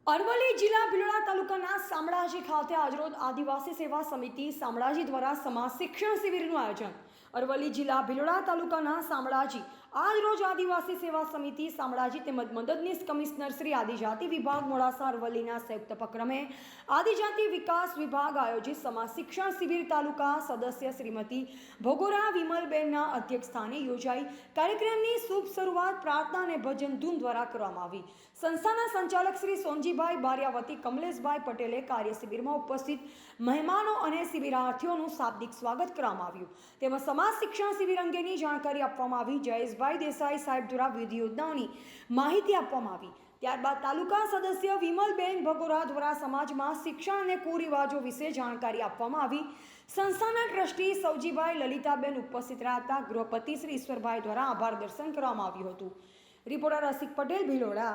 અરવલ્લી જિલ્લા ભિલોડા તાલુકાના શામળાજી ખાતે આજરોજ આદિવાસી સેવા સમિતિ શામળાજી દ્વારા સમાજ શિક્ષણ શિબિરનું આયોજન. અરવલ્લી જિલ્લા ભિલોડા તાલુકાના શામળાજી આજરોજ આદિવાસી સેવા સમિતિ શામળાજી તેમજ મદદનીશ કમિશનર શ્રી આદિજાતિ વિભાગ મોડાસા અરવલ્લીના સંયુક્ત ઉપક્રમે આદિજાતિ વિકાસ વિભાગ આયોજિત સમાજ શિક્ષણ શિબિર તાલુકા સદસ્ય શ્રીમતી ભોગોરા વિમલબેનના અધ્યક્ષસ્થાને યોજાઈ. કાર્યક્રમની શુભ શરૂઆત પ્રાર્થના અને ભજન ધૂન દ્વારા કરવામાં આવી. સંસ્થાના સંચાલક શ્રી સોનજીભાઈ બારિયાવતી કમલેશભાઈ પટેલે કાર્ય શિબિરમાં ઉપસ્થિત મહેમાનો અને શિબિરાર્થીઓનું શાબ્દિક સ્વાગત કરવામાં આવ્યું. તેમજ સમાજ શિક્ષણ શિબિર અંગેની જાણકારી આપવામાં આવી. જયેશભાઈ દેસાઈ સાહેબ દ્વારા વિવિધ યોજનાઓની માહિતી આપવામાં આવી. ત્યારબાદ તાલુકા સદસ્ય વિમલબેન ભગોરા દ્વારા સમાજમાં શિક્ષણ અને કુરિવાજો વિશે જાણકારી આપવામાં આવી. સંસ્થાના ટ્રસ્ટી સૌજીભાઈ લલિતાબેન ઉપસ્થિત રહ્યા હતા. ગૃહપતિ શ્રી ઈશ્વરભાઈ દ્વારા આભાર દર્શન કરવામાં આવ્યું હતું. રિપોર્ટર રસિક પટેલ, ભિલોડા.